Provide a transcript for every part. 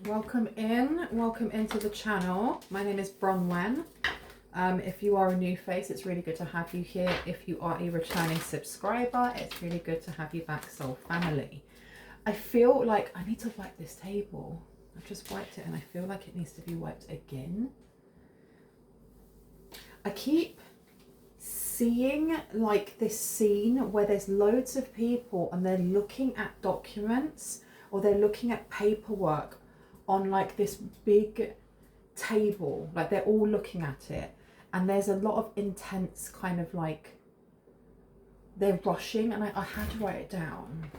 Welcome into the channel. My name is Bronwen. If you are a new face, it's really good to have you here. If you are a returning subscriber, it's really good to have you back, soul family. I feel like I need to wipe this table. I've just wiped it and I feel like it needs to be wiped again. I keep seeing like this scene where there's loads of people and they're looking at documents or they're looking at paperwork on like this big table, like they're all looking at it, and there's a lot of intense kind of like they're rushing, and I had to write it down.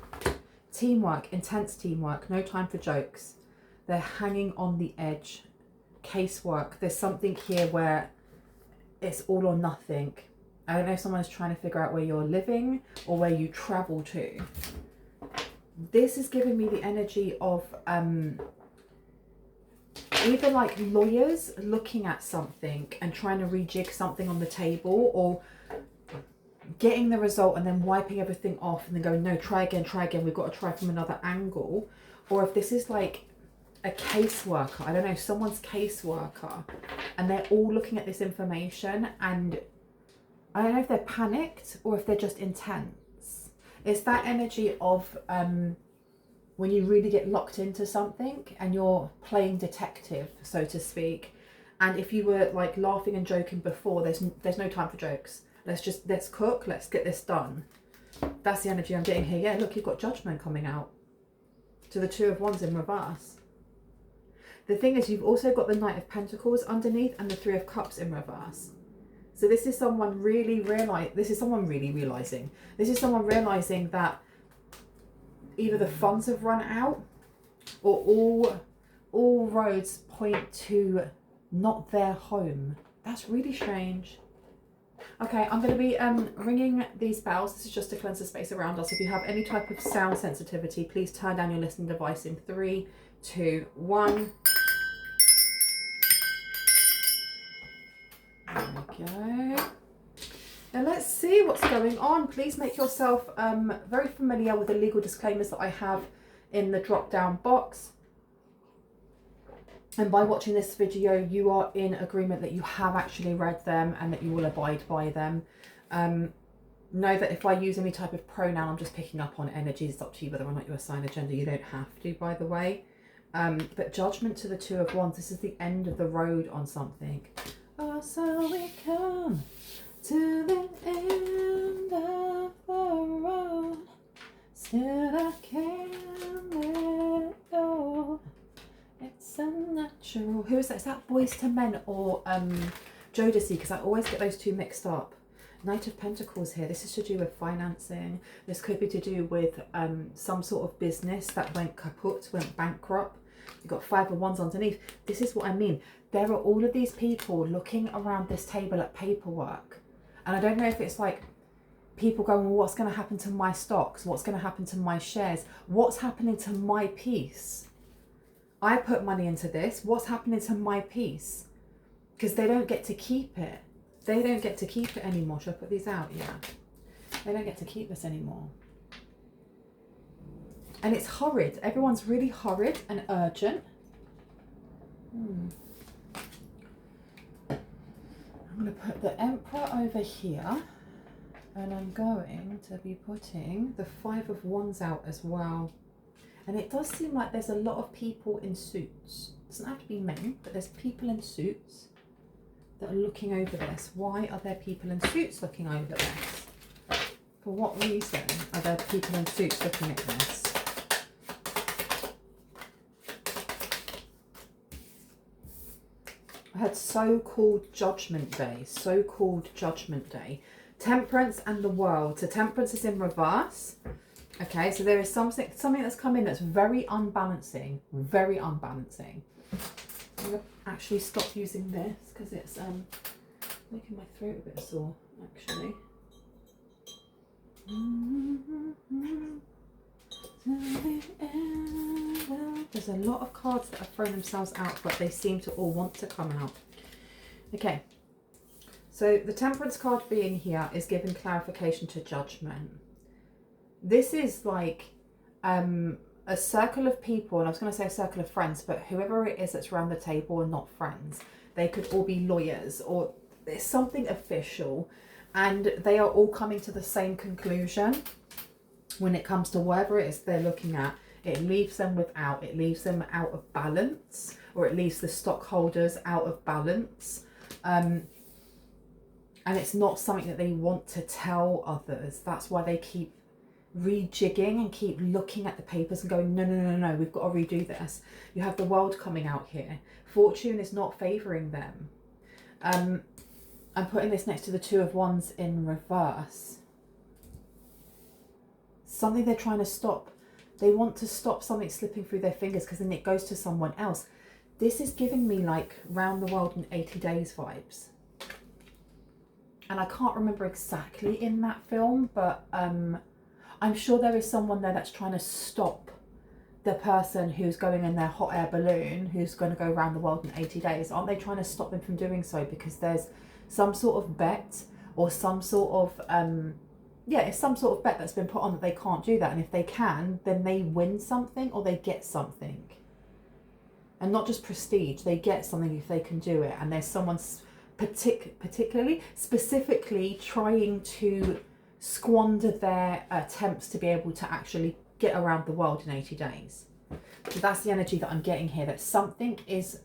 Teamwork, intense teamwork, no time for jokes. They're hanging on the edge. Casework, there's something here where it's all or nothing. I don't know if someone's trying to figure out where you're living or where you travel to. This is giving me the energy of either like lawyers looking at something and trying to rejig something on the table, or getting the result and then wiping everything off and then going, no, try again, we've got to try from another angle. Or if this is like a caseworker, I don't know, someone's caseworker, and they're all looking at this information, and I don't know if they're panicked or if they're just intense. It's that energy of when you really get locked into something and you're playing detective, so to speak. And if you were like laughing and joking before, there's no time for jokes. Let's cook, let's get this done. That's the energy I'm getting here. Yeah, look, you've got Judgment coming out. To the Two of Wands in reverse. The thing is, you've also got the Knight of Pentacles underneath and the Three of Cups in reverse. So this is someone really realizing. This is someone realizing that either the funds have run out, or all roads point to not their home. That's really strange. Okay, I'm going to be ringing these bells. This is just to cleanse the space around us. If you have any type of sound sensitivity, please turn down your listening device in 3, 2, 1. There we go. Now let's see what's going on. Please make yourself very familiar with the legal disclaimers that I have in the drop down box. And by watching this video, you are in agreement that you have actually read them and that you will abide by them. Know that if I use any type of pronoun, I'm just picking up on energies. It's up to you whether or not you assign a gender. You don't have to, by the way. But Judgment to the Two of Wands. This is the end of the road on something. Oh, so we come to the end of the road. Still I can't let go. It's unnatural. Who is that? Is that Boys to Men or Jodeci? Because I always get those two mixed up. Knight of Pentacles here. This is to do with financing. This could be to do with some sort of business that went kaput, went bankrupt. You've got Five of Wands underneath. This is what I mean. There are all of these people looking around this table at paperwork. And I don't know if it's like people going, well, what's going to happen to my stocks? What's going to happen to my shares? What's happening to my peace? I put money into this. What's happening to my peace? Because they don't get to keep it. They don't get to keep it anymore. Should I put these out? Yeah. They don't get to keep this anymore. And it's horrid. Everyone's really horrid and urgent. I'm going to put the Emperor over here. And I'm going to be putting the Five of Wands out as well. And it does seem like there's a lot of people in suits. It doesn't have to be men, but there's people in suits that are looking over this. Why are there people in suits looking over this? For what reason are there people in suits looking at this? I had so-called Judgment Day. So-called Judgment Day. Temperance and the World. So Temperance is in reverse. Okay, so there is something that's come in that's very unbalancing. Very unbalancing. I'm going to actually stop using this because it's making my throat a bit sore, actually. There's a lot of cards that have thrown themselves out, but they seem to all want to come out. Okay, so the Temperance card being here is giving clarification to Judgment. This is like a circle of people, and I was going to say a circle of friends, but whoever it is that's around the table and not friends, they could all be lawyers or there's something official, and they are all coming to the same conclusion when it comes to whatever it is they're looking at. It leaves them without, it leaves them out of balance, or it leaves the stockholders out of balance. And it's not something that they want to tell others. That's why they keep rejigging and keep looking at the papers and going, no, no, no, no, we've got to redo this. You have the world coming out here. Fortune is not favouring them. I'm putting this next to the Two of Wands in reverse. Something they're trying to stop. They want to stop something slipping through their fingers because then it goes to someone else. This is giving me like round the world in 80 days vibes. And I can't remember exactly in that film, but I'm sure there is someone there that's trying to stop the person who's going in their hot air balloon, who's going to go around the world in 80 days. Aren't they trying to stop them from doing so? Because there's some sort of bet or some sort of, yeah, it's some sort of bet that's been put on that they can't do that. And if they can, then they win something or they get something. And not just prestige, they get something if they can do it. And there's someone specifically trying to squander their attempts to be able to actually get around the world in 80 days. So that's the energy that I'm getting here, that something is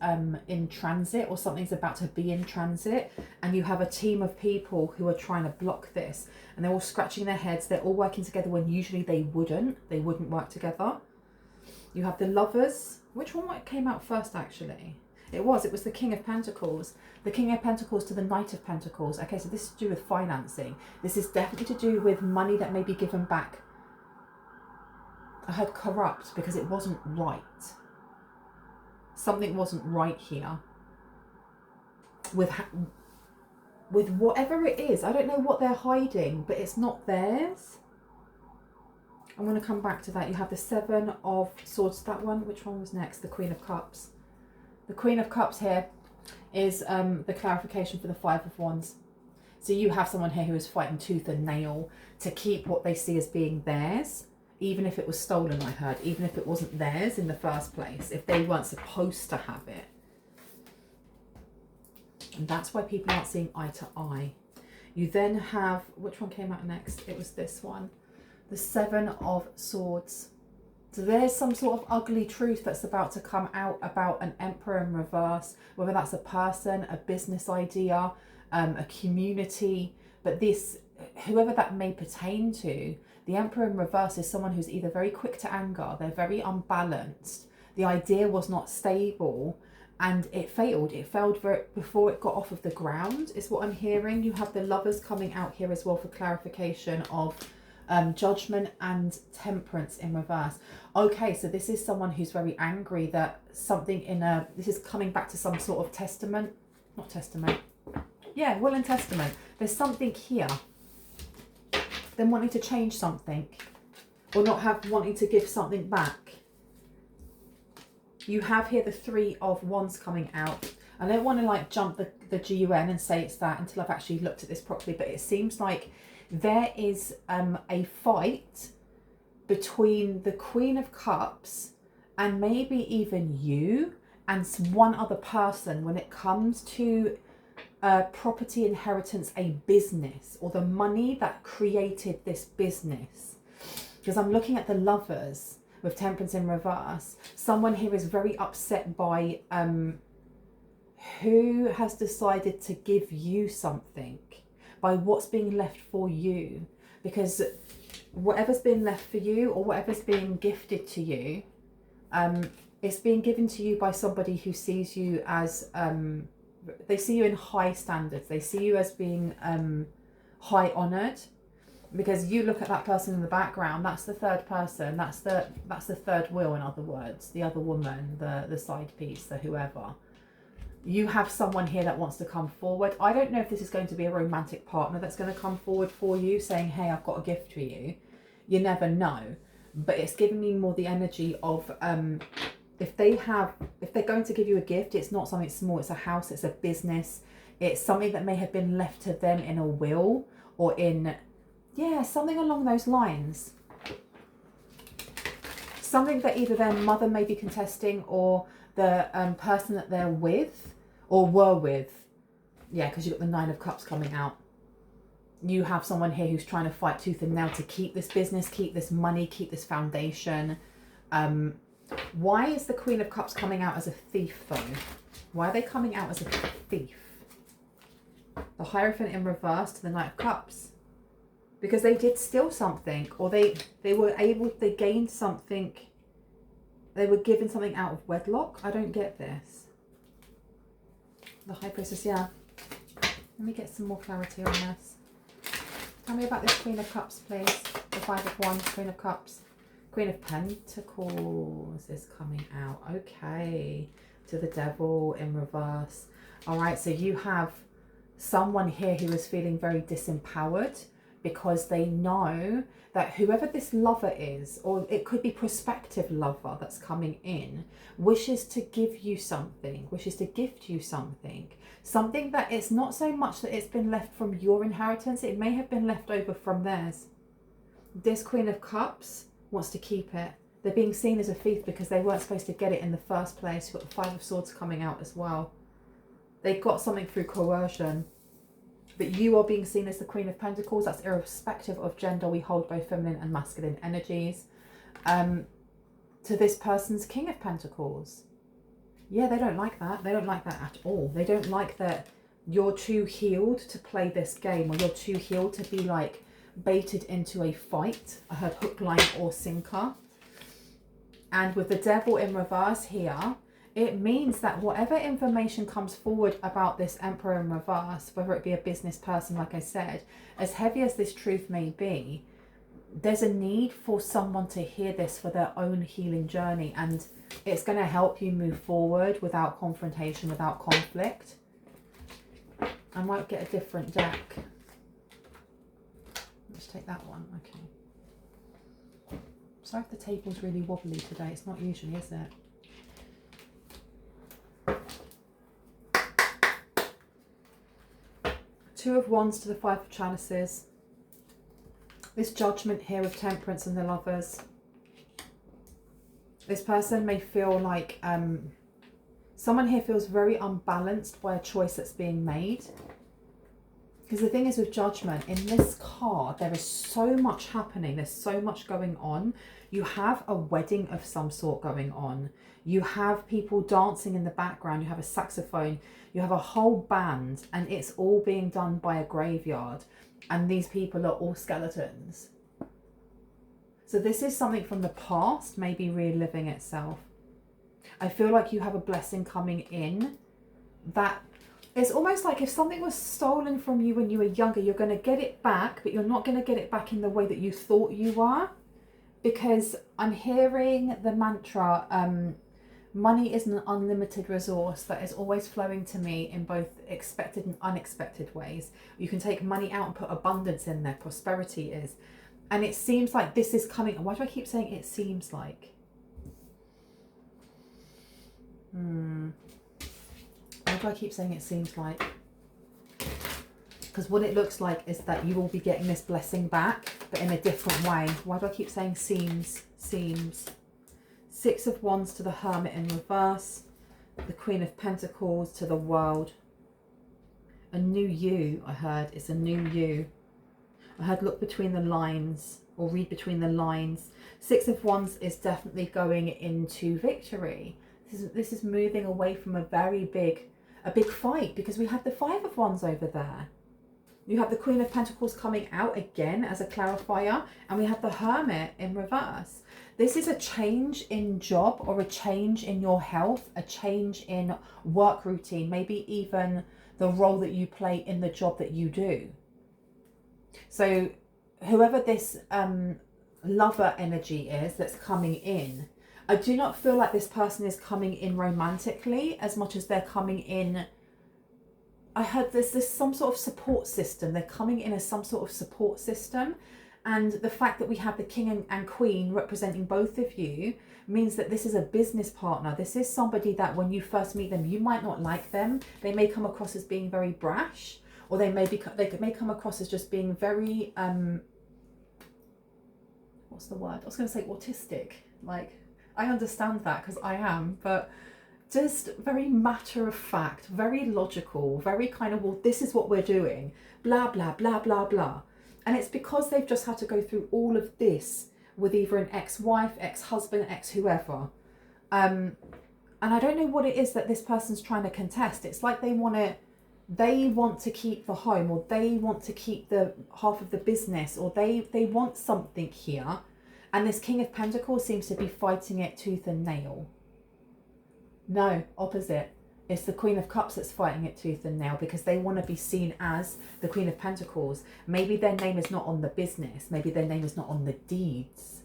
in transit, or something's about to be in transit, and you have a team of people who are trying to block this, and they're all scratching their heads. They're all working together when usually they wouldn't work together. You have the Lovers. Which one came out first, actually? It was the King of Pentacles. The King of Pentacles to the Knight of Pentacles. Okay, so this is to do with financing. This is definitely to do with money that may be given back. I heard corrupt because it wasn't right. Something wasn't right here. With whatever it is. I don't know what they're hiding, but it's not theirs. I'm going to come back to that. You have the Seven of Swords. That one. Which one was next? The Queen of Cups. The Queen of Cups here is the clarification for the Five of Wands. So you have someone here who is fighting tooth and nail to keep what they see as being theirs, even if it was stolen, I heard, even if it wasn't theirs in the first place, if they weren't supposed to have it. And that's why people aren't seeing eye to eye. You then have, which one came out next? It was this one. The Seven of Swords. So there's some sort of ugly truth that's about to come out about an Emperor in reverse, whether that's a person, a business idea, a community, but this, whoever that may pertain to, the Emperor in reverse is someone who's either very quick to anger, they're very unbalanced, the idea was not stable, and it failed. It failed before it got off of the ground, is what I'm hearing. You have the Lovers coming out here as well for clarification of Judgment and Temperance in reverse. Okay, so this is someone who's very angry that something this is coming back to some sort of testament. Not testament. Yeah, will and testament. There's something here. Them wanting to change something. Or not wanting to give something back. You have here the Three of Wands coming out. I don't want to like jump the GUN and say it's that until I've actually looked at this properly, but it seems like there is a fight between the Queen of Cups and maybe even you and one other person when it comes to property, inheritance, a business, or the money that created this business. Because I'm looking at the Lovers with Temperance in reverse. Someone here is very upset by who has decided to give you something, by what's being left for you, because whatever's been left for you or whatever's being gifted to you, it's being given to you by somebody who sees you as, they see you in high standards. They see you as being high honoured, because you look at that person in the background, that's the third person, that's the third wheel, in other words, the other woman, the side piece, the whoever. You have someone here that wants to come forward. I don't know if this is going to be a romantic partner that's going to come forward for you saying, hey, I've got a gift for you. You never know. But it's giving me more the energy of if they're going to give you a gift, it's not something small. It's a house, it's a business. It's something that may have been left to them in a will or in, yeah, something along those lines. something that either their mother may be contesting or the person that they're with or were with. Yeah, because you've got the 9 of Cups coming out. You have someone here who's trying to fight tooth and nail to keep this business, keep this money, keep this foundation. Why is the Queen of Cups coming out as a thief though? Why are they coming out as a thief? The Hierophant in reverse to the Knight of Cups. Because they did steal something, or they gained something, they were given something out of wedlock. I don't get this. The High Priestess, yeah. Let me get some more clarity on this. Tell me about this Queen of Cups, please. The 5 of Wands, Queen of Cups. Queen of Pentacles is coming out. Okay. To the Devil in reverse. All right, so you have someone here who is feeling very disempowered because they know that whoever this lover is, or it could be prospective lover that's coming in, wishes to give you something, wishes to gift you something. Something that it's not so much that it's been left from your inheritance, it may have been left over from theirs. This Queen of Cups wants to keep it. They're being seen as a thief because they weren't supposed to get it in the first place. You've got the 5 of Swords coming out as well. They got something through coercion. But you are being seen as the Queen of Pentacles. That's irrespective of gender. We hold both feminine and masculine energies. To this person's King of Pentacles. Yeah, they don't like that. They don't like that at all. They don't like that you're too healed to play this game, or you're too healed to be like baited into a fight. I heard hook, line or sinker. And with the Devil in reverse here, it means that whatever information comes forward about this Emperor in reverse, whether it be a business person, like I said, as heavy as this truth may be, there's a need for someone to hear this for their own healing journey. And it's going to help you move forward without confrontation, without conflict. I might get a different deck. Let's take that one. Okay. Sorry if the table's really wobbly today. It's not usually, is it? Two of Wands to the 5 of Chalices. This Judgment here with Temperance and the Lovers. This person may feel like someone here feels very unbalanced by a choice that's being made. Because the thing is with Judgment, in this card, there is so much happening. There's so much going on. You have a wedding of some sort going on. You have people dancing in the background. You have a saxophone. You have a whole band, and it's all being done by a graveyard. And these people are all skeletons. So this is something from the past, maybe reliving itself. I feel like you have a blessing coming in that it's almost like if something was stolen from you when you were younger, you're going to get it back, but you're not going to get it back in the way that you thought you were. Because I'm hearing the mantra, money is an unlimited resource that is always flowing to me in both expected and unexpected ways. You can take money out and put abundance in there. Prosperity is. And it seems like this is coming. Why do I keep saying it seems like? Why do I keep saying it seems like? Because what it looks like is that you will be getting this blessing back, but in a different way. Why do I keep saying seems? Seems. 6 of Wands to the Hermit in reverse. The Queen of Pentacles to the World. A new you, I heard. It's a new you. I heard look between the lines, or read between the lines. 6 of Wands is definitely going into victory. This is moving away from a big fight, because we had the 5 of Wands over there. You have the Queen of Pentacles coming out again as a clarifier, and we have the Hermit in reverse. This is a change in job, or a change in your health, a change in work routine, maybe even the role that you play in the job that you do. So whoever this lover energy is that's coming in, I do not feel like this person is coming in romantically as much as they're coming in. I heard there's some sort of support system. They're coming in as some sort of support system. And the fact that we have the King and Queen representing both of you means that this is a business partner. This is somebody that when you first meet them, you might not like them. They may come across as being very brash, or they may come across as just being very, what's the word? I was going to say autistic. Like, I understand that because I am, but just very matter of fact, very logical, very kind of, well, this is what we're doing, blah, blah, blah, blah, blah. And it's because they've just had to go through all of this with either an ex-wife, ex-husband, ex-whoever. And I don't know what it is that this person's trying to contest. It's like they want to keep the home, or they want to keep the half of the business, or they want something here. And this King of Pentacles seems to be fighting it tooth and nail. No, opposite. It's the Queen of Cups that's fighting it tooth and nail because they want to be seen as the Queen of Pentacles. Maybe their name is not on the business. Maybe their name is not on the deeds.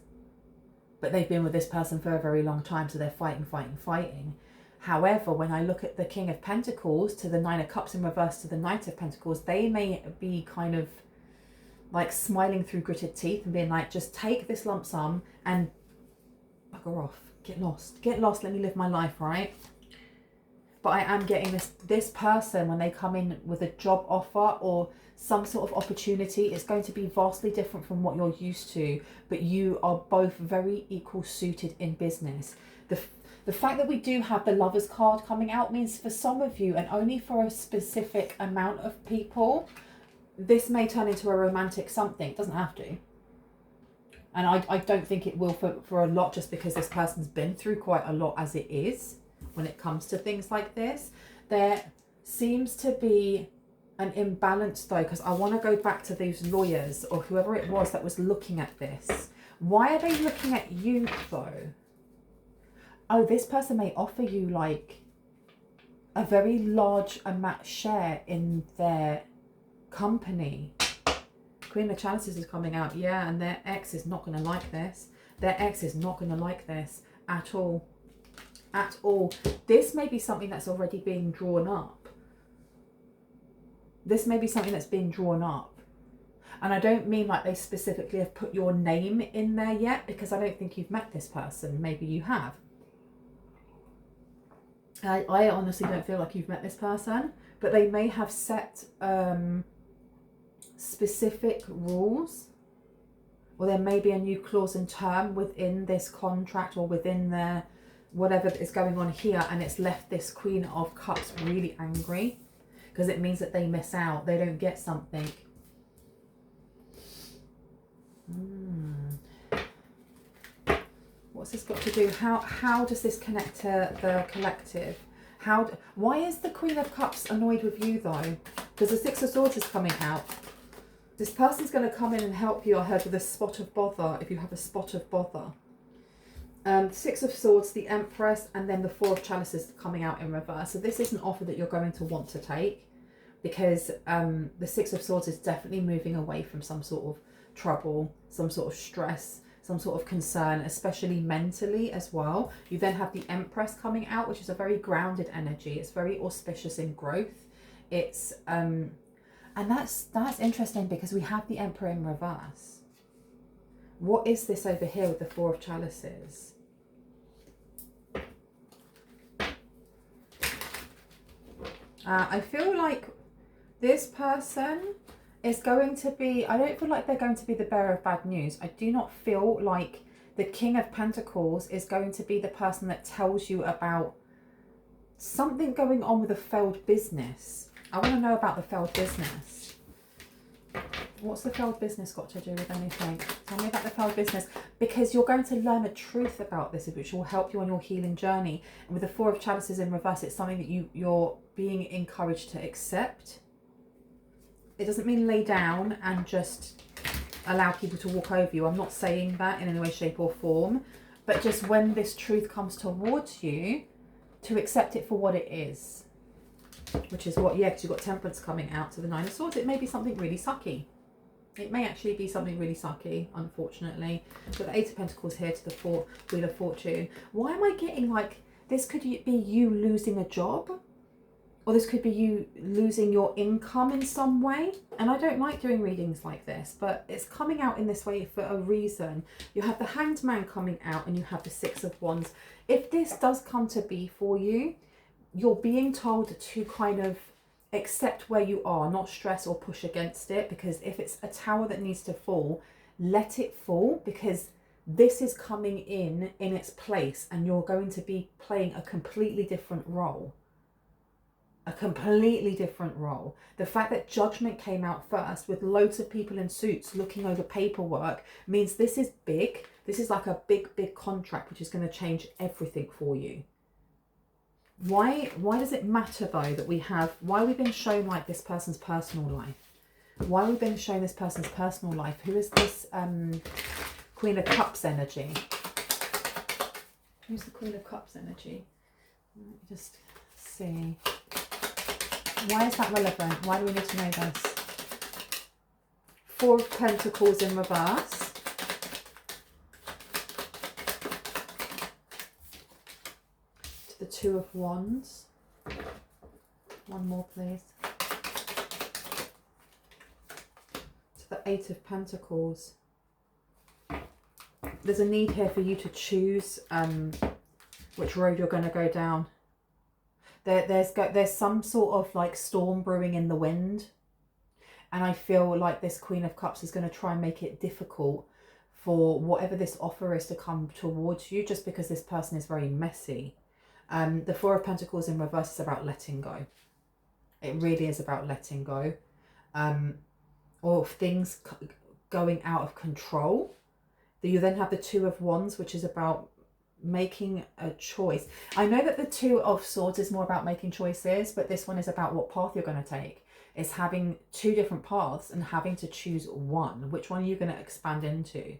But they've been with this person for a very long time, so they're fighting, fighting, fighting. However, when I look at the King of Pentacles to the Nine of Cups in reverse to the Knight of Pentacles, they may be kind of like smiling through gritted teeth and being like, just take this lump sum and bugger off. Get lost, let me live my life, right? But I am getting this person, when they come in with a job offer or some sort of opportunity, it's going to be vastly different from what you're used to, but you are both very equal suited in business. The fact that we do have the Lovers card coming out means for some of you, and only for a specific amount of people, this may turn into a romantic something. It doesn't have to. And I don't think it will for a lot, just because this person's been through quite a lot as it is when it comes to things like this. There seems to be an imbalance though, because I want to go back to these lawyers or whoever it was that was looking at this. Why are they looking at you though? Oh, this person may offer you like a very large amount share in their company. Queen of Chalices is coming out, yeah, and their ex is not going to like this. Their ex is not going to like this at all. At all. This may be something that's already being drawn up. This may be something that's being drawn up. And I don't mean like they specifically have put your name in there yet, because I don't think you've met this person. Maybe you have. I honestly don't feel like you've met this person, but they may have set specific rules, or there may be a new clause in term within this contract or within their whatever is going on here, and it's left this Queen of Cups really angry because it means that they miss out, they don't get something. What's this got to do? How does this connect to the collective? Why is the Queen of Cups annoyed with you though? Because the Six of Swords is coming out. This person's going to come in and help you, I heard, with a spot of bother, if you have a spot of bother. Six of Swords, the Empress, and then the Four of Chalices coming out in reverse. So this is an offer that you're going to want to take, because the Six of Swords is definitely moving away from some sort of trouble, some sort of stress, some sort of concern, especially mentally as well. You then have the Empress coming out, which is a very grounded energy. It's very auspicious in growth. It's... and that's interesting because we have the Emperor in reverse. What is this over here with the Four of Chalices? I feel like this person is going to be... I don't feel like they're going to be the bearer of bad news. I do not feel like the King of Pentacles is going to be the person that tells you about something going on with a failed business. I want to know about the failed business. What's the failed business got to do with anything? Tell me about the failed business, because you're going to learn the truth about this, which will help you on your healing journey. And with the Four of Chalices in reverse, it's something that you're being encouraged to accept. It doesn't mean lay down and just allow people to walk over you. I'm not saying that in any way, shape or form, but just when this truth comes towards you, to accept it for what it is. Which is what, yeah, because you've got Temperance coming out to the Nine of Swords. It may be something really sucky. It may actually be something really sucky, unfortunately. But the Eight of Pentacles here to the Wheel of Fortune. Why am I getting like, this could be you losing a job? Or this could be you losing your income in some way. And I don't like doing readings like this, but it's coming out in this way for a reason. You have the Hanged Man coming out and you have the Six of Wands. If this does come to be for you, you're being told to kind of accept where you are, not stress or push against it, because if it's a tower that needs to fall, let it fall, because This is coming in its place, and you're going to be playing a completely different role. A completely different role. The fact that Judgment came out first with loads of people in suits looking over paperwork means this is big. This is like a big contract which is going to change everything for you. Why does it matter though that we have, why we've been shown like this person's personal life? Why we've been shown this person's personal life? Who is this Queen of Cups energy? Who's the Queen of Cups energy? Let me just see. Why is that relevant? Why do we need to know this? Four of Pentacles in reverse. To the Two of Wands. One more, please. To the Eight of Pentacles. There's a need here for you to choose which road you're going to go down. There's some sort of like storm brewing in the wind, and I feel like this Queen of Cups is going to try and make it difficult for whatever this offer is to come towards you, just because this person is very messy. The Four of Pentacles in reverse is about letting go. It really is about letting go, or things going out of control. You then have the Two of Wands, which is about making a choice. I know that the Two of Swords is more about making choices, but this one is about what path you're going to take. It's having two different paths and having to choose one. Which one are you going to expand into?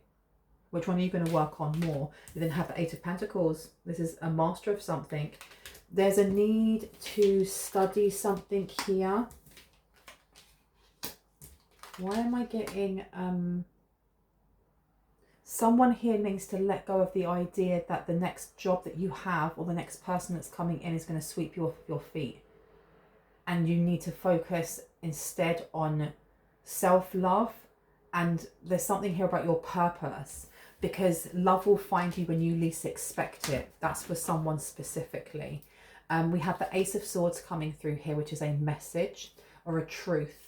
Which one are you going to work on more? You then have the Eight of Pentacles. This is a master of something. There's a need to study something here. Why am I getting someone here needs to let go of the idea that the next job that you have or the next person that's coming in is going to sweep you off your feet. And you need to focus instead on self-love. And there's something here about your purpose, because love will find you when you least expect it. That's for someone specifically. We have the Ace of Swords coming through here, which is a message or a truth.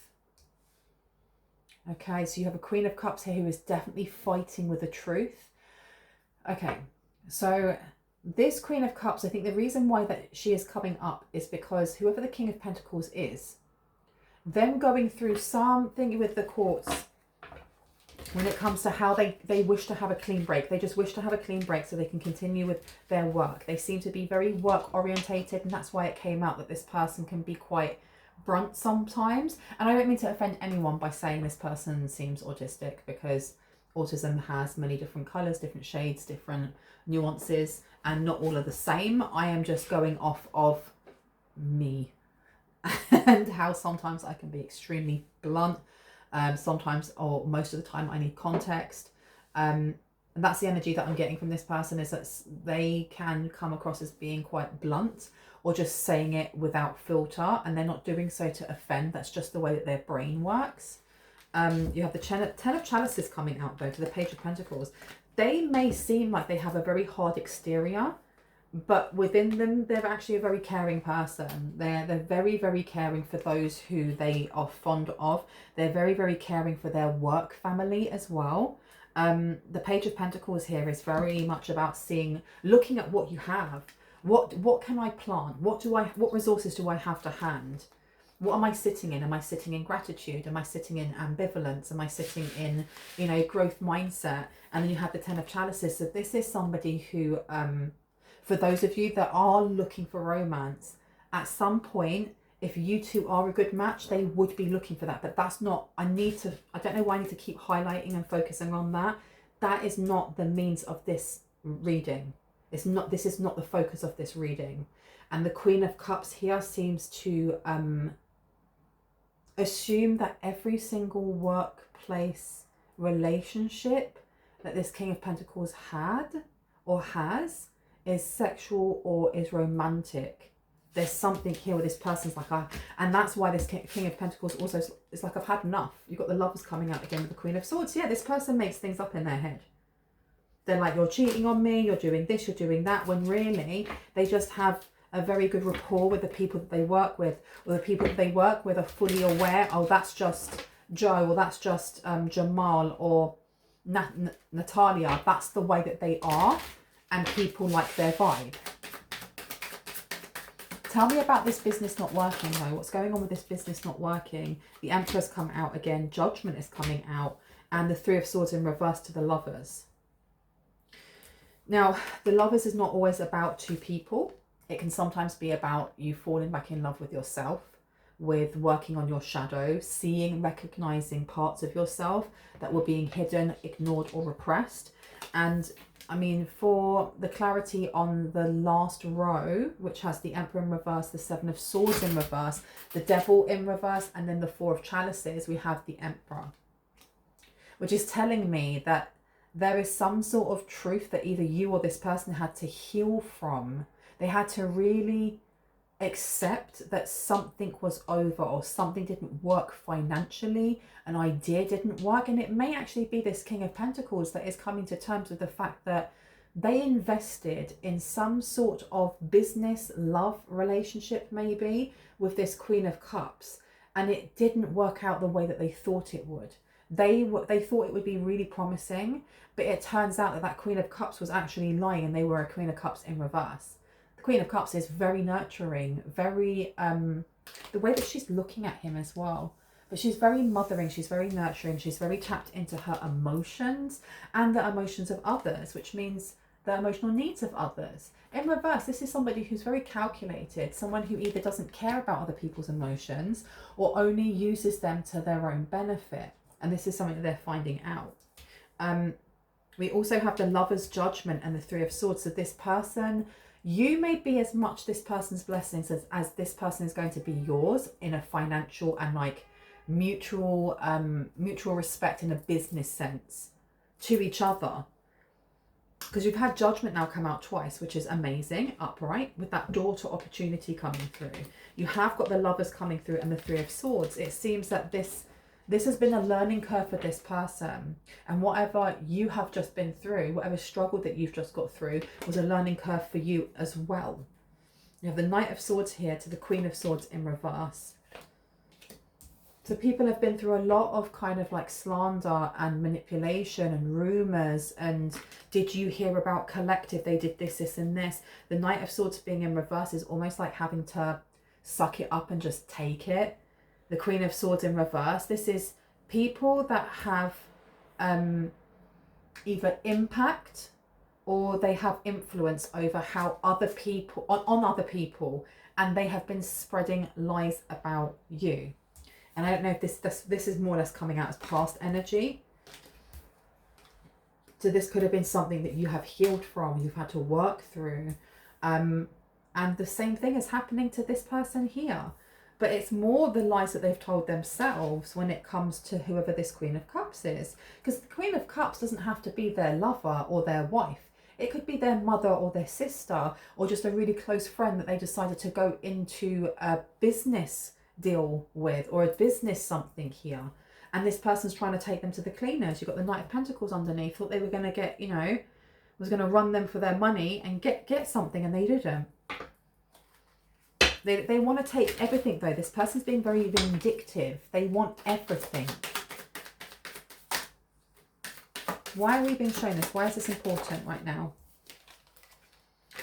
Okay, so you have a Queen of Cups here who is definitely fighting with the truth. Okay, so this Queen of Cups, I think the reason why that she is coming up is because whoever the King of Pentacles is, them going through something with the courts when it comes to how they wish to have a clean break. They just wish to have a clean break so they can continue with their work. They seem to be very work orientated, and that's why it came out that this person can be quite brunt sometimes. And I don't mean to offend anyone by saying this person seems autistic, because autism has many different colors, different shades, different nuances, and not all are the same. I am just going off of me and how sometimes I can be extremely blunt. Sometimes, or most of the time, I need context. And that's the energy that I'm getting from this person, is that they can come across as being quite blunt, or just saying it without filter, and they're not doing so to offend. That's just the way that their brain works. You have the Ten of Chalices coming out though, to the Page of Pentacles. They may seem like they have a very hard exterior, but within them, they're actually a very caring person. They're very, very caring for those who they are fond of. They're very, very caring for their work family as well. The Page of Pentacles here is very much about looking at what you have. What can I plant? What resources do I have to hand? What am I sitting in? Am I sitting in gratitude? Am I sitting in ambivalence? Am I sitting in, growth mindset? And then you have the Ten of Chalices. So this is somebody who, for those of you that are looking for romance, at some point, if you two are a good match, they would be looking for that. But that's not, I don't know why I need to keep highlighting and focusing on that. That is not the means of this reading. This is not the focus of this reading. And the Queen of Cups here seems to assume that every single workplace relationship that this King of Pentacles had or has is sexual or is romantic. There's something here where this person's like, and that's why this King of Pentacles also is like, I've had enough. You've got the Lovers coming out again with the Queen of Swords. Yeah, this person makes things up in their head. They're like, you're cheating on me, you're doing this, you're doing that, when really they just have a very good rapport with the people that they work with, or the people that they work with are fully aware, oh, that's just Joe, or that's just Jamal, or Natalia, that's the way that they are, and people like their vibe. Tell me about this business not working though. What's going on with this business not working? The Emperor's come out again. Judgment is coming out. And the Three of Swords in reverse to the Lovers. Now, the Lovers is not always about two people. It can sometimes be about you falling back in love with yourself, with working on your shadow, seeing, recognizing parts of yourself that were being hidden, ignored or repressed. And I mean, for the clarity on the last row, which has the Emperor in reverse, the Seven of Swords in reverse, the Devil in reverse, and then the Four of Chalices, we have the Emperor, which is telling me that there is some sort of truth that either you or this person had to heal from. They had to really accept that something was over, or something didn't work financially, an idea didn't work. And it may actually be this King of Pentacles that is coming to terms with the fact that they invested in some sort of business, love relationship maybe with this Queen of Cups, and it didn't work out the way that they thought it would. They thought it would be really promising, but it turns out that that Queen of Cups was actually lying, and they were a Queen of Cups in reverse. The Queen of Cups is very nurturing, very, the way that she's looking at him as well. But she's very mothering, she's very nurturing, she's very tapped into her emotions and the emotions of others, which means the emotional needs of others. In reverse, this is somebody who's very calculated, someone who either doesn't care about other people's emotions or only uses them to their own benefit. And this is something that they're finding out. We also have the Lover's Judgment and the Three of Swords. So this person, you may be as much this person's blessings as this person is going to be yours, in a financial and like mutual respect in a business sense to each other. Because you've had Judgment now come out twice, which is amazing, upright, with that daughter opportunity coming through. You have got the Lovers coming through and the Three of Swords. It seems that this has been a learning curve for this person, and whatever you have just been through, whatever struggle that you've just got through, was a learning curve for you as well. You have the Knight of Swords here to the Queen of Swords in reverse. So people have been through a lot of kind of like slander and manipulation and rumours, and did you hear about collective, they did this, this and this. The Knight of Swords being in reverse is almost like having to suck it up and just take it. The Queen of Swords in reverse, this is people that have either impact or they have influence over how other people, on other people, and they have been spreading lies about you. And I don't know if this is more or less coming out as past energy. So this could have been something that you have healed from, you've had to work through. And the same thing is happening to this person here. But it's more the lies that they've told themselves when it comes to whoever this Queen of Cups is. Because the Queen of Cups doesn't have to be their lover or their wife. It could be their mother or their sister, or just a really close friend that they decided to go into a business deal with, or a business something here. And this person's trying to take them to the cleaners. You've got the Knight of Pentacles underneath. Thought they were going to get, you know, was going to run them for their money and get something, and they didn't. They want to take everything though. This person's being very vindictive. They want everything. Why are we being shown this? Why is this important right now?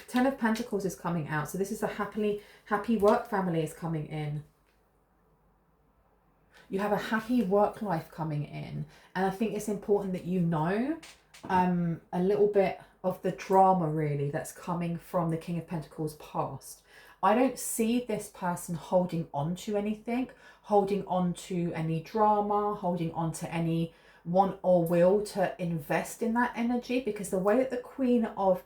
Ten of Pentacles is coming out. So this is a happy work family is coming in. You have a happy work life coming in. And I think it's important that you know a little bit of the drama really that's coming from the King of Pentacles past. I don't see this person holding on to anything, holding on to any drama, holding on to any want or will to invest in that energy, because the way that the Queen of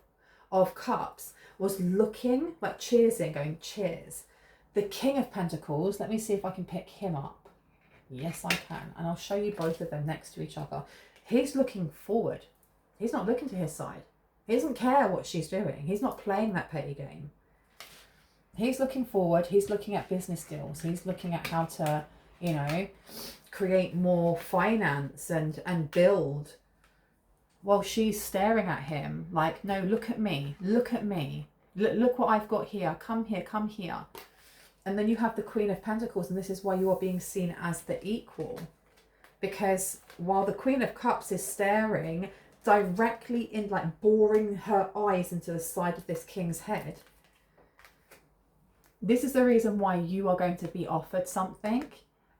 Cups was looking, like cheersing, going cheers. The King of Pentacles, let me see if I can pick him up. Yes, I can. And I'll show you both of them next to each other. He's looking forward. He's not looking to his side. He doesn't care what she's doing. He's not playing that petty game. He's looking forward. He's looking at business deals. He's looking at how to, you know, create more finance and build, while she's staring at him like, no, look at me. Look at me. Look what I've got here. Come here. Come here. And then you have the Queen of Pentacles, and this is why you are being seen as the equal. because while the Queen of Cups is staring directly in, like boring her eyes into the side of this king's head, this is the reason why you are going to be offered something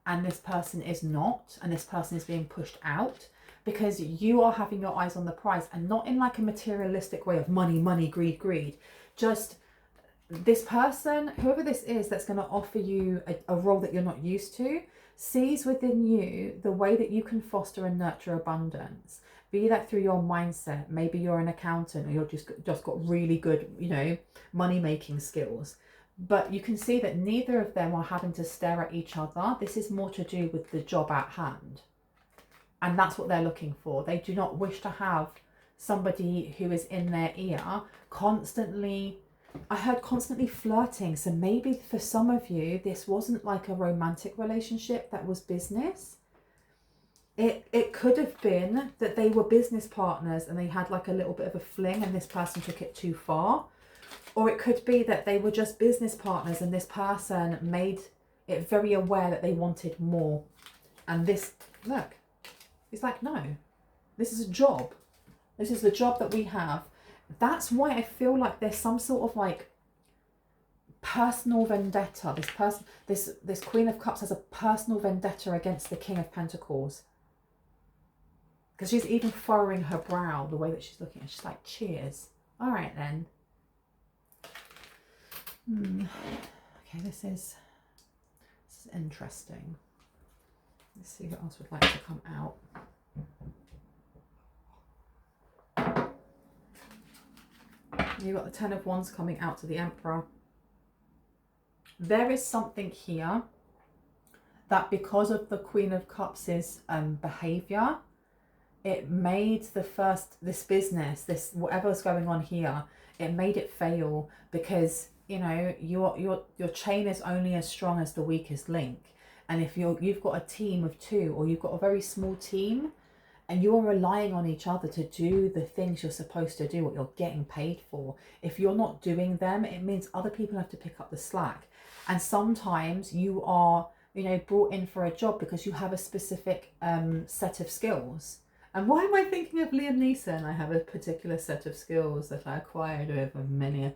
and this person is not, and this person is being pushed out, because you are having your eyes on the prize, and not in like a materialistic way of money, money, greed, greed. Just this person, whoever this is that's going to offer you a role that you're not used to, sees within you the way that you can foster and nurture abundance. Be that through your mindset. Maybe you're an accountant, or you're just got really good, you know, money making skills. But you can see that neither of them are having to stare at each other. This is more to do with the job at hand. And that's what they're looking for. They do not wish to have somebody who is in their ear constantly, I heard constantly flirting. So maybe for some of you, this wasn't like a romantic relationship, that was business. It could have been that they were business partners and they had like a little bit of a fling and this person took it too far. Or it could be that they were just business partners and this person made it very aware that they wanted more. And this, look, it's like, no, this is a job. This is the job that we have. That's why I feel like there's some sort of like personal vendetta. This person, this Queen of Cups has a personal vendetta against the King of Pentacles. Because she's even furrowing her brow, the way that she's looking. She's like, cheers. All right then. Okay, this is interesting. Let's see who else would like to come out. You've got the Ten of Wands coming out to the Emperor. There is something here that because of the Queen of Cups' behaviour, it made this business, this whatever's going on here, it made it fail, because you know your chain is only as strong as the weakest link. And if you've got a team of two, or you've got a very small team, and you're relying on each other to do the things you're supposed to do, what you're getting paid for, if you're not doing them, it means other people have to pick up the slack. And sometimes you are, you know, brought in for a job because you have a specific set of skills. And why am I thinking of Liam Neeson? I have a particular set of skills that I acquired over many.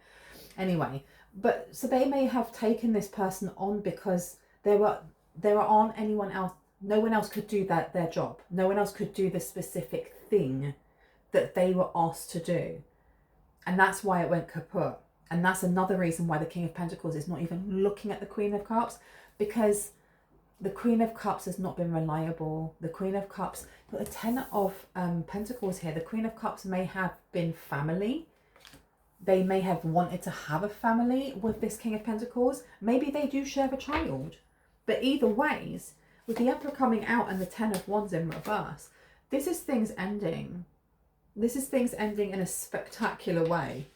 Anyway, but so they may have taken this person on because there aren't anyone else. No one else could do their job. No one else could do the specific thing that they were asked to do. And that's why it went kaput. And that's another reason why the King of Pentacles is not even looking at the Queen of Cups, because the Queen of Cups has not been reliable. The Queen of Cups, but the Ten of Pentacles here, the Queen of Cups may have been family. They may have wanted to have a family with this King of Pentacles. Maybe they do share a child. But either ways, with the Emperor coming out and the Ten of Wands in reverse, this is things ending. This is things ending in a spectacular way.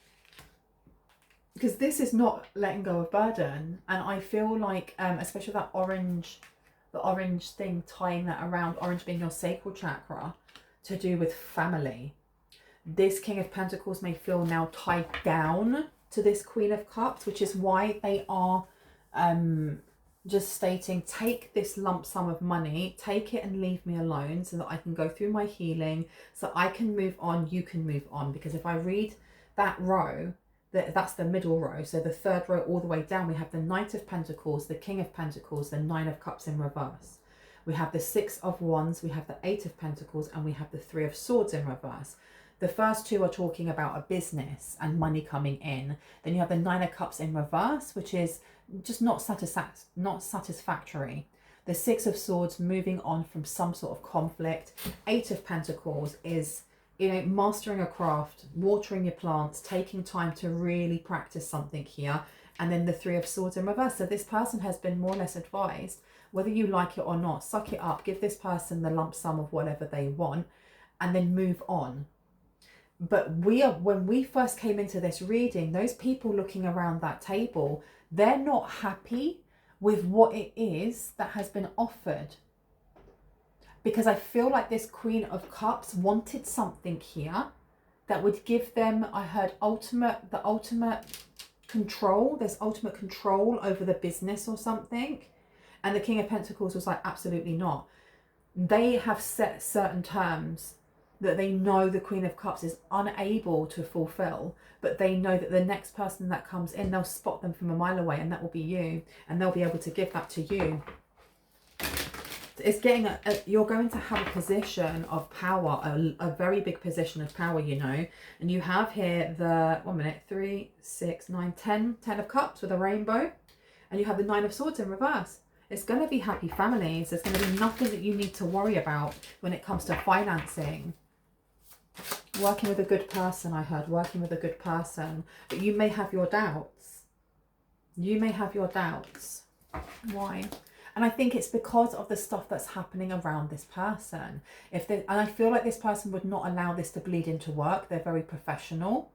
Because this is not letting go of burden. And I feel like, especially that the orange thing, tying that around, orange being your sacral chakra, to do with family. This King of Pentacles may feel now tied down to this Queen of Cups, which is why they are just stating, take this lump sum of money, take it and leave me alone so that I can go through my healing, so I can move on, you can move on. Because if I read that row, that's the middle row, so the third row all the way down, we have the Knight of Pentacles, the King of Pentacles, the Nine of Cups in reverse. We have the Six of Wands, we have the Eight of Pentacles, and we have the Three of Swords in reverse. The first two are talking about a business and money coming in. Then you have the Nine of Cups in reverse, which is just not satisfactory. The Six of Swords, moving on from some sort of conflict. Eight of Pentacles is, you know, mastering a craft, watering your plants, taking time to really practice something here. And then the Three of Swords in reverse. So this person has been more or less advised, whether you like it or not, suck it up, give this person the lump sum of whatever they want, and then move on. But when we first came into this reading, those people looking around that table, they're not happy with what it is that has been offered. Because I feel like this Queen of Cups wanted something here that would give them, I heard, the ultimate control. There's ultimate control over the business or something. And the King of Pentacles was like, absolutely not. They have set certain terms that they know the Queen of Cups is unable to fulfill, but they know that the next person that comes in, they'll spot them from a mile away, and that will be you, and they'll be able to give that to you. It's getting you're going to have a position of power, a very big position of power, you know. And you have here the 3, 6, 9, 10 of Cups with a rainbow, and you have the 9 of Swords in reverse. It's going to be happy families. There's going to be nothing that you need to worry about when it comes to financing. Working with a good person, I heard, working with a good person. But you may have your doubts. You may have your doubts. Why? And I think it's because of the stuff that's happening around this person. And I feel like this person would not allow this to bleed into work. They're very professional.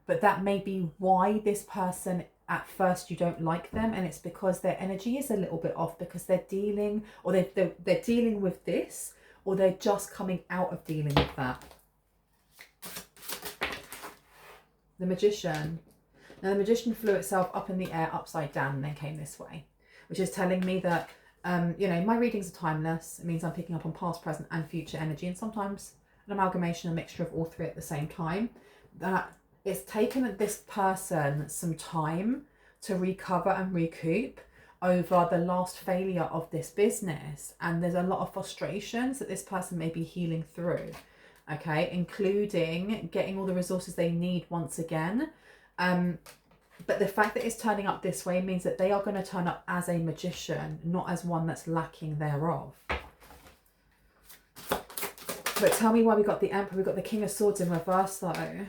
But that may be why this person, at first, you don't like them. And it's because their energy is a little bit off, because they're dealing, or they're dealing with this, or they're just coming out of dealing with that. The Magician. Now, the Magician flew itself up in the air, upside down, and then came this way. Which is telling me that, you know, my readings are timeless. It means I'm picking up on past, present and future energy, and sometimes an amalgamation, a mixture of all three at the same time. That it's taken this person some time to recover and recoup over the last failure of this business. And there's a lot of frustrations that this person may be healing through, okay, including getting all the resources they need once again. But the fact that it's turning up this way means that they are going to turn up as a magician, not as one that's lacking thereof. But tell me why we got the Emperor. We got the King of Swords in reverse, though.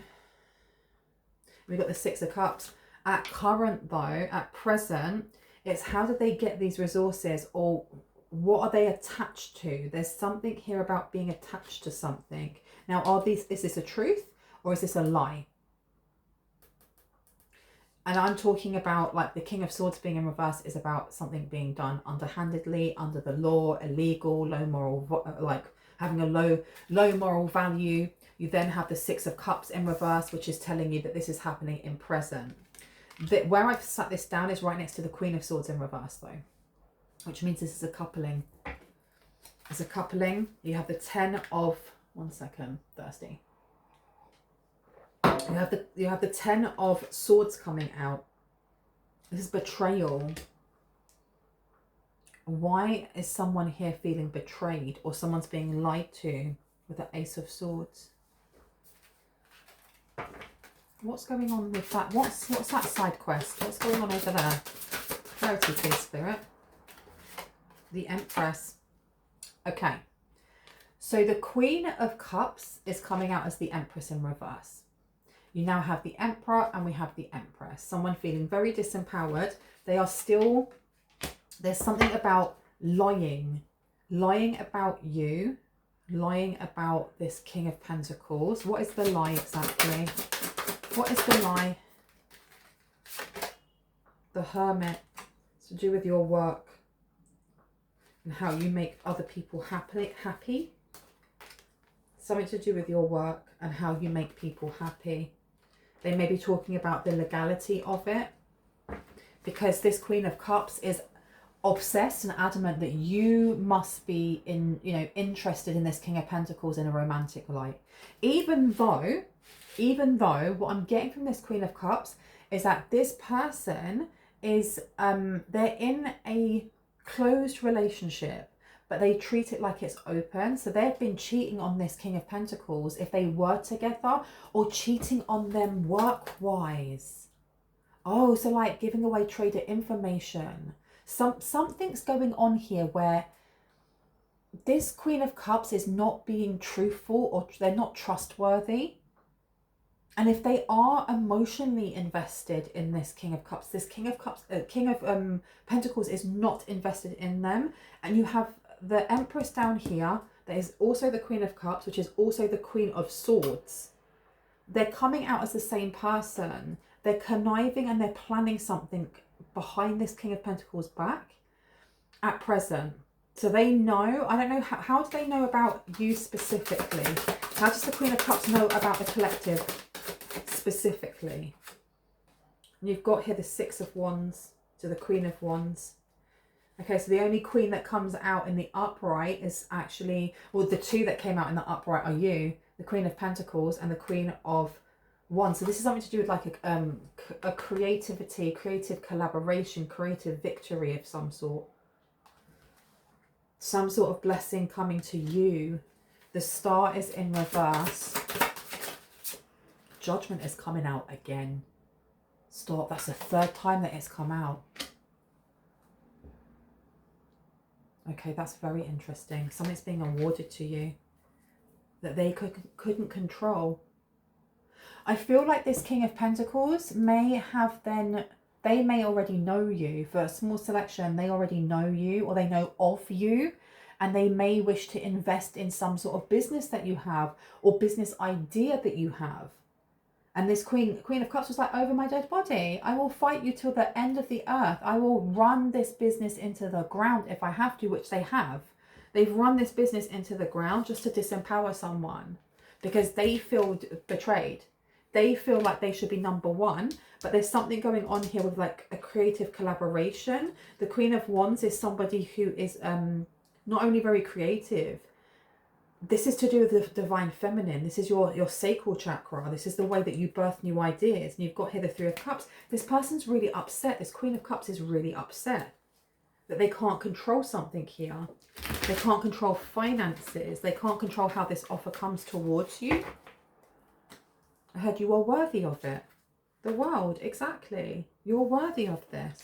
We got the 6 of Cups. At current, though, at present, it's how did they get these resources, or what are they attached to? There's something here about being attached to something. Now, is this a truth or is this a lie? And I'm talking about, like, the King of Swords being in reverse is about something being done underhandedly, under the law, illegal, low moral, like having a low moral value. You then have the 6 of Cups in reverse, which is telling you that this is happening in present. Where I've sat this down is right next to the Queen of Swords in reverse, though, which means this is a coupling. It's a coupling. You have the 10 of, one second, thirsty. You have the 10 of Swords coming out. This is betrayal. Why is someone here feeling betrayed, or someone's being lied to with the Ace of Swords? What's going on with that? What's that side quest? What's going on over there? Clarity, please, Spirit. The Empress. Okay. So the Queen of Cups is coming out as the Empress in reverse. You now have the Emperor and we have the Empress. Someone feeling very disempowered. They are still, there's something about lying about you, lying about this King of Pentacles. What is the lie exactly? What is the lie? The Hermit. It's to do with your work and how you make other people happy. Something to do with your work and how you make people happy. They may be talking about the legality of it, because this Queen of Cups is obsessed and adamant that you must be interested in this King of Pentacles in a romantic light. Even though what I'm getting from this Queen of Cups is that this person is they're in a closed relationship, but they treat it like it's open. So they've been cheating on this King of Pentacles if they were together, or cheating on them work-wise. Oh, so like giving away trader information. Something's going on here where this Queen of Cups is not being truthful, or they're not trustworthy. And if they are emotionally invested in this King of Cups, this King of Pentacles is not invested in them. And you have the Empress down here. There is also the Queen of Cups, which is also the Queen of Swords. They're coming out as the same person. They're conniving and they're planning something behind this King of Pentacles back at present. So they know, I don't know, how do they know about you specifically? How does the Queen of Cups know about the collective specifically? And you've got here the 6 of Wands to the Queen of Wands. Okay, so the only queen that comes out in the upright is actually, well, the two that came out in the upright are you, the Queen of Pentacles and the Queen of Wands. So this is something to do with like a creativity, creative collaboration, creative victory of some sort. Some sort of blessing coming to you. The Star is in reverse. Judgment is coming out again. Stop. That's the third time that it's come out. Okay, that's very interesting. Something's being awarded to you that they couldn't control. I feel like this King of Pentacles may have then, they may already know you. For a small selection, they already know you or they know of you. And they may wish to invest in some sort of business that you have or business idea that you have. And this Queen of Cups was like, over my dead body. I will fight you till the end of the earth. I will run this business into the ground if I have to, which they have. They've run this business into the ground just to disempower someone because they feel betrayed. They feel like they should be number one, but there's something going on here with like a creative collaboration. The Queen of Wands is somebody who is not only very creative. This is to do with the divine feminine. This is your sacral chakra. This is the way that you birth new ideas. And you've got here the Three of Cups. This person's really upset. This Queen of Cups is really upset that they can't control something here. They can't control finances. They can't control how this offer comes towards you. I heard you are worthy of it. The world, exactly. You're worthy of this.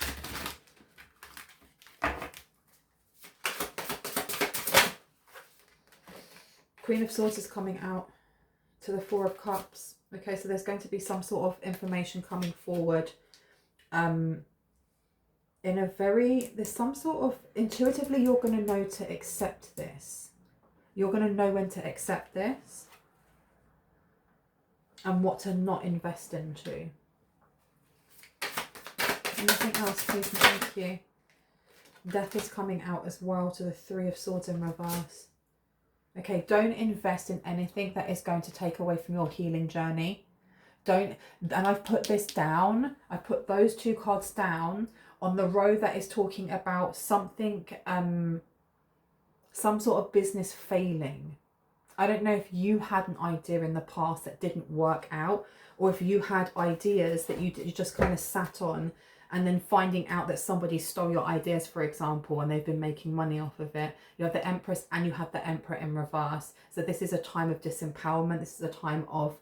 Queen of Swords is coming out to the Four of Cups. Okay, so there's going to be some sort of information coming forward. In a very, there's some sort of, intuitively you're going to know to accept this. You're going to know when to accept this. And what to not invest into. Anything else, please? Thank you. Death is coming out as well to the Three of Swords in reverse. Okay, don't invest in anything that is going to take away from your healing journey. Don't, and I've put this down, I put those two cards down on the row that is talking about something, some sort of business failing. I don't know if you had an idea in the past that didn't work out, or if you had ideas that you just kind of sat on and then finding out that somebody stole your ideas, for example, and they've been making money off of it. You have the Empress and you have the Emperor in reverse. So this is a time of disempowerment. This is a time of,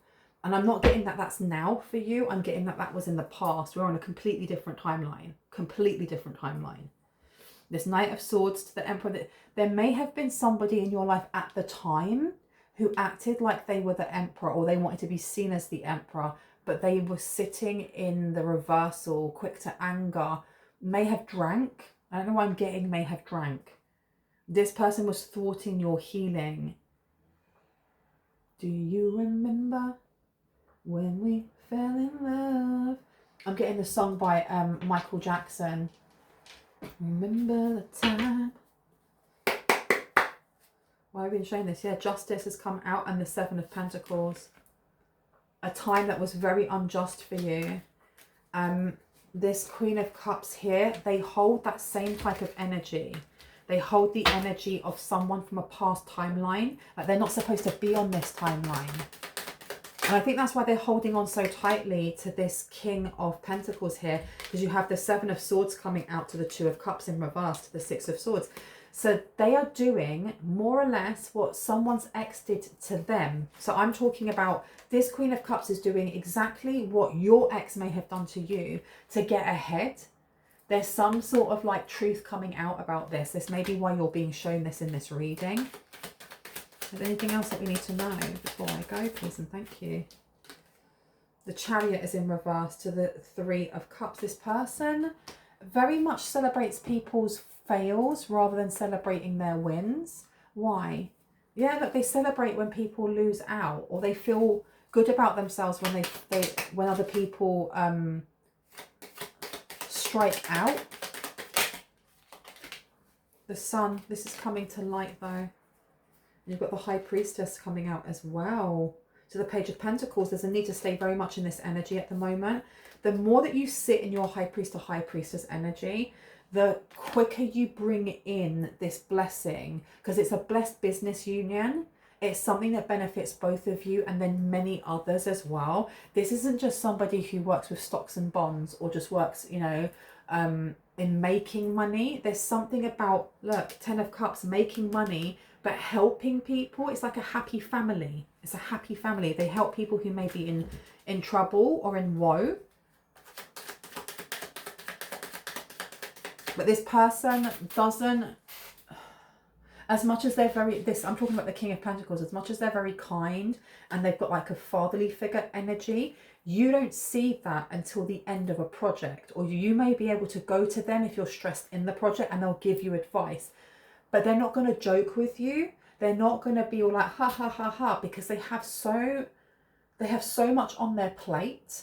and I'm not getting that that's now for you. I'm getting that that was in the past. We're on a completely different timeline. Completely different timeline. This Knight of Swords to the Emperor. There may have been somebody in your life at the time who acted like they were the Emperor or they wanted to be seen as the Emperor, but they were sitting in the reversal, quick to anger, may have drank. I don't know why I'm getting may have drank. This person was thwarting your healing. Do you remember when we fell in love? I'm getting the song by Michael Jackson. Remember the time. Why have I been showing this? Yeah, Justice has come out and the Seven of Pentacles. A time that was very unjust for you. This Queen of Cups here, they hold that same type of energy. They hold the energy of someone from a past timeline. Like they're not supposed to be on this timeline. And I think that's why they're holding on so tightly to this King of Pentacles here. Because you have the Seven of Swords coming out to the Two of Cups in reverse to the Six of Swords. So they are doing more or less what someone's ex did to them. So I'm talking about this Queen of Cups is doing exactly what your ex may have done to you to get ahead. There's some sort of like truth coming out about this. This may be why you're being shown this in this reading. Is there anything else that we need to know before I go, please and thank you? The Chariot is in reverse to the Three of Cups. This person very much celebrates people's fails rather than celebrating their wins. Why? Yeah, look, they celebrate when people lose out, or they feel good about themselves when when other people strike out. The Sun, this is coming to light though. You've got the High Priestess coming out as well. to the Page of Pentacles, there's a need to stay very much in this energy at the moment. The more that you sit in your High Priest or High Priestess energy, the quicker you bring in this blessing, because it's a blessed business union. It's something that benefits both of you and then many others as well. This isn't just somebody who works with stocks and bonds or just works, you know, in making money. There's something about, look, 10 of Cups, making money, but helping people. It's like a happy family. It's a happy family. They help people who may be in trouble or in woe. But this person doesn't, as much as they're very, I'm talking about the King of Pentacles, as much as they're very kind and they've got like a fatherly figure energy, you don't see that until the end of a project. Or you may be able to go to them if you're stressed in the project and they'll give you advice. But they're not going to joke with you. They're not going to be all like, ha, ha, ha, ha, because they have so much on their plate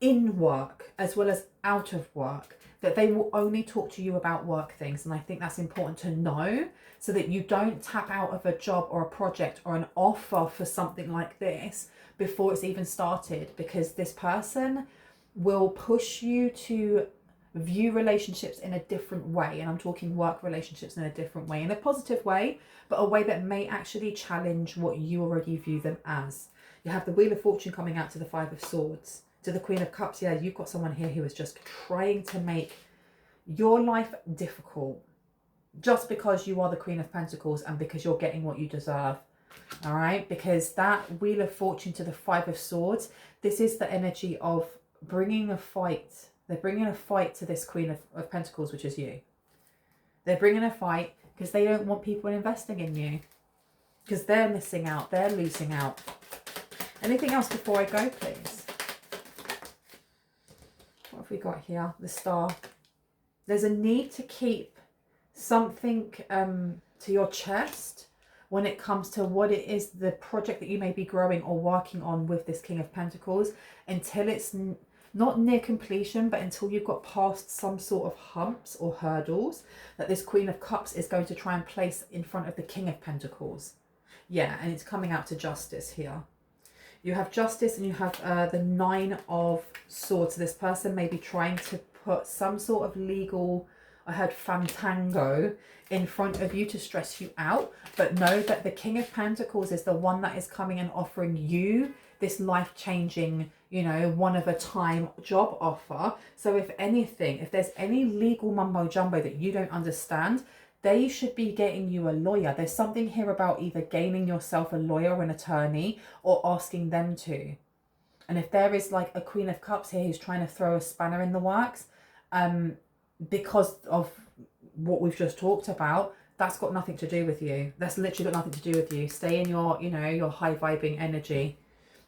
in work as well as out of work, that they will only talk to you about work things. And I think that's important to know, so that you don't tap out of a job or a project or an offer for something like this before it's even started, because this person will push you to view relationships in a different way. And I'm talking work relationships in a different way, in a positive way, but a way that may actually challenge what you already view them as. You have the Wheel of Fortune coming out to the Five of Swords. To the Queen of Cups, yeah, you've got someone here who is just trying to make your life difficult just because you are the Queen of Pentacles and because you're getting what you deserve. All right, because that Wheel of Fortune to the Five of Swords, this is the energy of bringing a fight. They're bringing a fight to this Queen of Pentacles, which is you. They're bringing a fight because they don't want people investing in you, because they're missing out, they're losing out. Anything else before I go, please? What have we got here? The Star. There's a need to keep something to your chest when it comes to what it is, the project that you may be growing or working on with this King of Pentacles, until it's not near completion, but until you've got past some sort of humps or hurdles that this Queen of Cups is going to try and place in front of the King of Pentacles. Yeah, and it's coming out to Justice here. You have Justice and you have the Nine of Swords. So this person may be trying to put some sort of legal, I heard fantango, in front of you to stress you out. But know that the King of Pentacles is the one that is coming and offering you this life-changing, you know, one-of-a-time job offer. So if anything, if there's any legal mumbo-jumbo that you don't understand, they should be getting you a lawyer. There's something here about either gaining yourself a lawyer or an attorney or asking them to. And if there is like a Queen of Cups here who's trying to throw a spanner in the works, because of what we've just talked about, that's got nothing to do with you. That's literally got nothing to do with you. Stay in your, you know, your high vibing energy.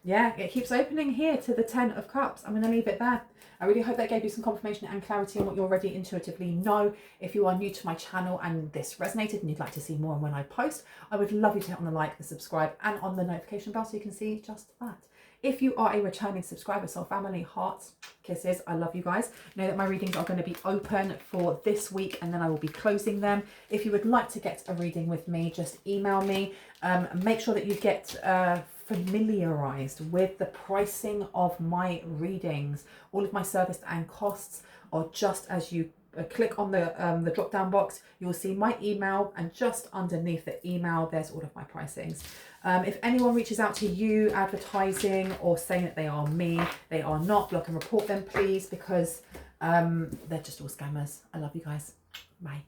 Yeah, it keeps opening here to the 10 of Cups. I'm going to leave it there. I really hope that gave you some confirmation and clarity on what you already intuitively know. If you are new to my channel and this resonated and you'd like to see more when I post, I would love you to hit on the like, the subscribe and on the notification bell so you can see just that. If you are a returning subscriber, soul family, hearts, kisses, I love you guys. Know that my readings are going to be open for this week and then I will be closing them. If you would like to get a reading with me, just email me. Make sure that you get familiarized with the pricing of my readings. All of my service and costs are just as you click on the drop down box, you'll see my email, and just underneath the email there's all of my pricings. If anyone reaches out to you advertising or saying that they are me, they are not, block and report them please, because they're just all scammers. I love you guys. Bye.